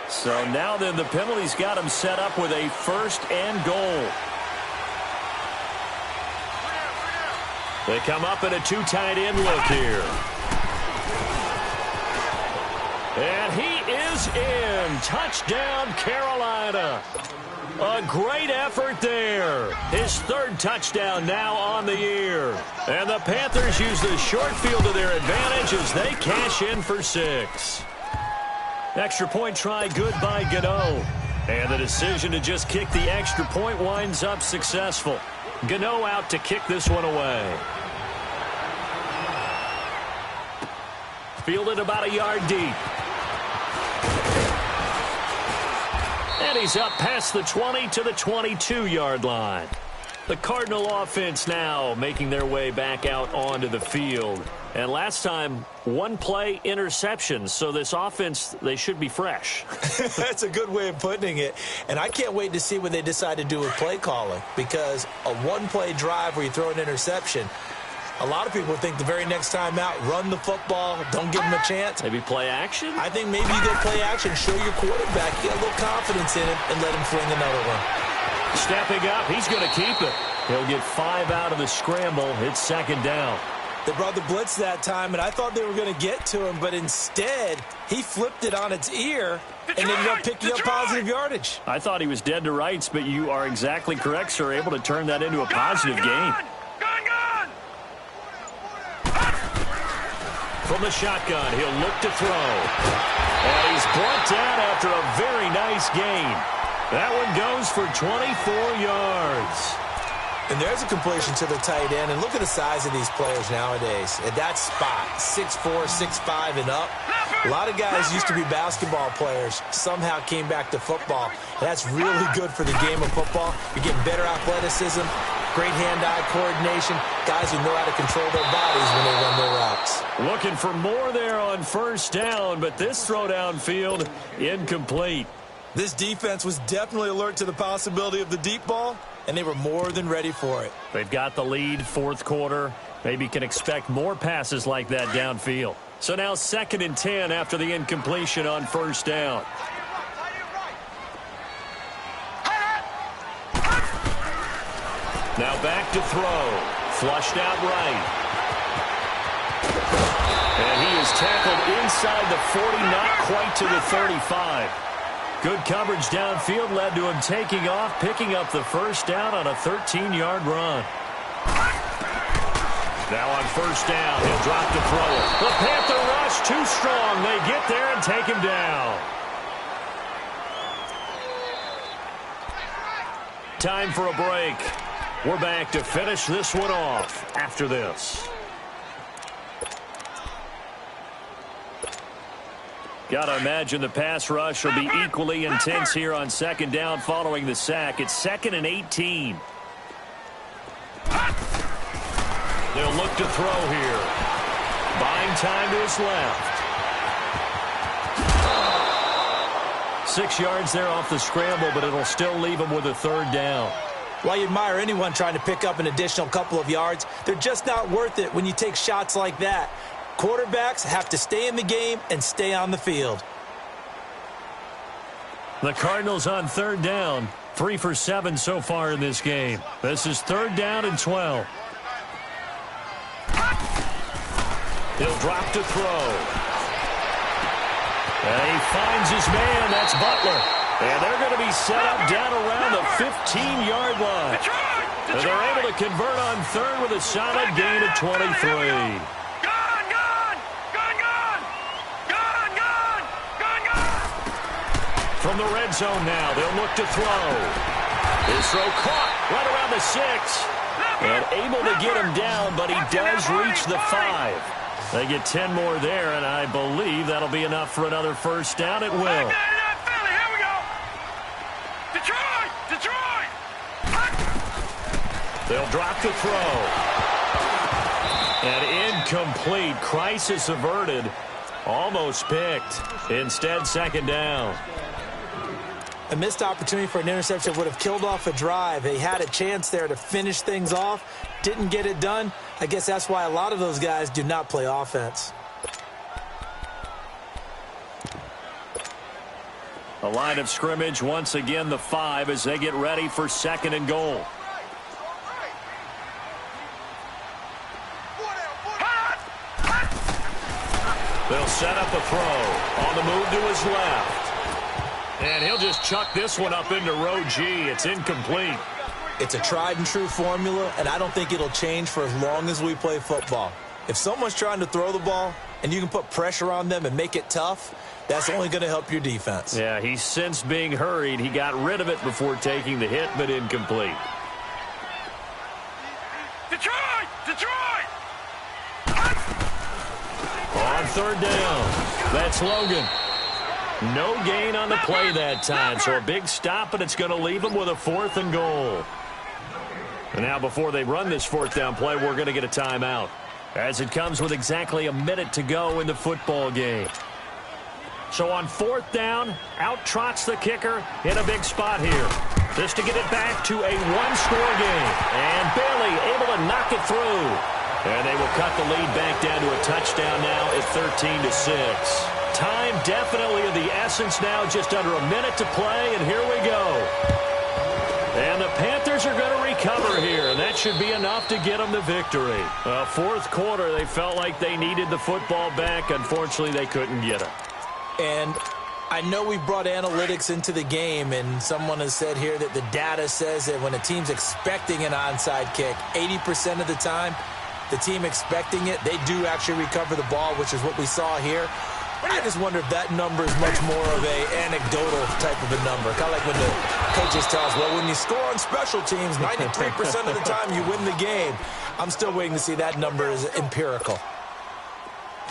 So now then the penalty's got him set up with a 1st and goal. They come up in a 2 tight end look here. And he is in. Touchdown, Carolina. A great effort there. His 3rd touchdown now on the year. And the Panthers use the short field to their advantage as they cash in for 6. Extra point try good by Gano. And the decision to just kick the extra point winds up successful. Gano out to kick this one away. Fielded about a yard deep. And he's up past the 20 to the 22-yard line. The Cardinal offense now making their way back out onto the field. And last time, 1 play interception. So this offense, they should be fresh. That's a good way of putting it. And I can't wait to see what they decide to do with play calling. Because a 1-play drive where you throw an interception, a lot of people think the very next time out, run the football, don't give them a chance. Maybe play action? I think maybe you go play action, show your quarterback, get a little confidence in him, and let him fling another one. Stepping up, he's going to keep it. He'll get 5 out of the scramble. It's 2nd down. They brought the blitz that time, and I thought they were going to get to him, but instead, he flipped it on its ear and ended up picking up positive yardage. I thought he was dead to rights, but you are exactly correct, sir. Able to turn that into a positive gain. Gun! From the shotgun, he'll look to throw. And he's brought down after a very nice gain. That one goes for 24 yards. And there's a completion to the tight end. And look at the size of these players nowadays. At that spot, 6'4", 6'5", and up. A lot of guys used to be basketball players. Somehow came back to football. And that's really good for the game of football. You're getting better athleticism, great hand-eye coordination, guys who know how to control their bodies when they run their routes. Looking for more there on first down, but this throw downfield, incomplete. This defense was definitely alert to the possibility of the deep ball, and they were more than ready for it. They've got the lead, 4th quarter. Maybe can expect more passes like that downfield. So now 2nd and 10 after the incompletion on first down. Now back to throw. Flushed out right. And he is tackled inside the 40, not quite to the 35. Good coverage downfield led to him taking off, picking up the first down on a 13-yard run. Now on first down, he'll drop to throw it. The Panther rush too strong. They get there and take him down. Time for a break. We're back to finish this one off after this. Gotta imagine the pass rush will be equally intense here on second down following the sack. It's 2nd and 18. They'll look to throw here. Buying time to his left. 6 yards there off the scramble, but it'll still leave him with a 3rd down. While you admire anyone trying to pick up an additional couple of yards, they're just not worth it when you take shots like that. Quarterbacks have to stay in the game and stay on the field. The Cardinals on 3rd down. 3 for 7 so far in this game. This is 3rd down and 12. He'll drop to throw. And he finds his man. That's Butler. And they're going to be set up down around the 15-yard line. And they're able to convert on 3rd with a solid gain of 23. From the red zone now, they'll look to throw. His throw caught right around the 6. And able to get him down, but he does reach the 5. They get 10 more there, and I believe that'll be enough for another first down. It will. Here we go. Detroit! They'll drop the throw. And incomplete. Crisis averted. Almost picked. Instead, 2nd down. A missed opportunity for an interception would have killed off a drive. They had a chance there to finish things off. Didn't get it done. I guess that's why a lot of those guys do not play offense. A line of scrimmage, once again, the 5 as they get ready for 2nd and goal. They'll set up a throw. On the move to his left. And he'll just chuck this one up into row G. It's incomplete. It's a tried and true formula, and I don't think it'll change for as long as we play football. If someone's trying to throw the ball and you can put pressure on them and make it tough, that's only going to help your defense. Yeah, he's since being hurried. He got rid of it before taking the hit, but incomplete. Detroit! On 3rd down, that's Logan. No gain on the play that time, so a big stop, and it's going to leave him with a 4th and goal. And now before they run this 4th down play, we're going to get a timeout, as it comes with exactly a minute to go in the football game. So on 4th down, out trots the kicker in a big spot here. Just to get it back to a one-score game. And Bailey able to knock it through. And they will cut the lead back down to a touchdown now at 13-6. Time definitely of the essence now, just under a minute to play, and here we go. And the Panthers are going to recover here, and that should be enough to get them the victory. 4th quarter, they felt like they needed the football back. Unfortunately, they couldn't get it. And I know we brought analytics into the game, and someone has said here that the data says that when a team's expecting an onside kick, 80% of the time, the team expecting it, they do actually recover the ball, which is what we saw here. I just wonder if that number is much more of a anecdotal type of a number. Kind of like when the coaches tell us, well, when you score on special teams, 93% of the time you win the game. I'm still waiting to see that number is empirical.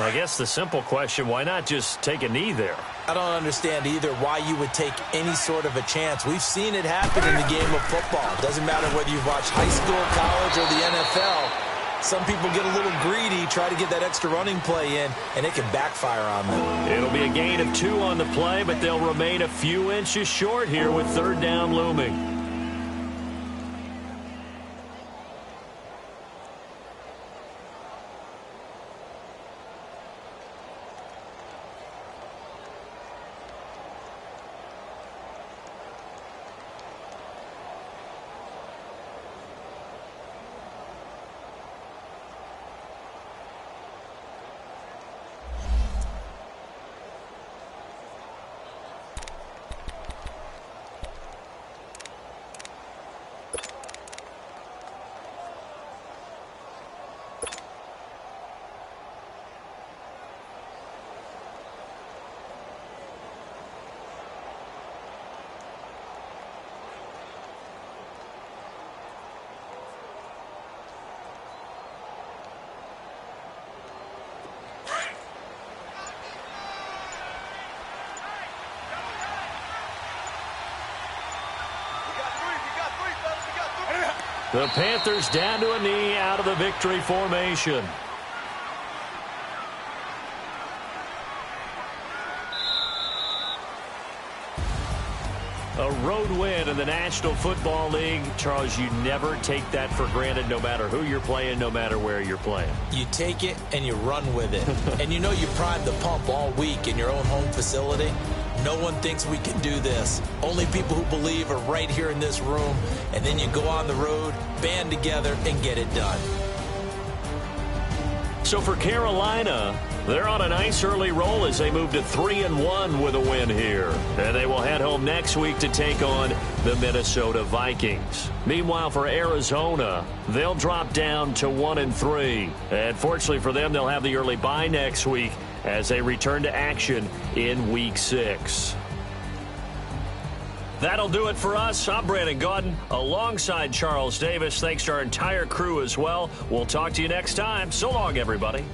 I guess the simple question, why not just take a knee there? I don't understand either why you would take any sort of a chance. We've seen it happen in the game of football. It doesn't matter whether you've watched high school, college, or the NFL. Some people get a little greedy, try to get that extra running play in, and it can backfire on them. It'll be a gain of 2 on the play, but they'll remain a few inches short here with 3rd down looming. The Panthers down to a knee out of the victory formation. A road win in the National Football League. Charles, you never take that for granted, no matter who you're playing, no matter where you're playing. You take it and you run with it. And you know you primed the pump all week in your own home facility. No one thinks we can do this. Only people who believe are right here in this room. And then you go on the road, band together, and get it done. So for Carolina, they're on a nice early roll as they move to 3-1 with a win here. And they will head home next week to take on the Minnesota Vikings. Meanwhile, for Arizona, they'll drop down to 1-3. And fortunately for them, they'll have the early bye next week as they return to action in Week 6. That'll do it for us. I'm Brandon Gaudin alongside Charles Davis. Thanks to our entire crew as well. We'll talk to you next time. So long, everybody.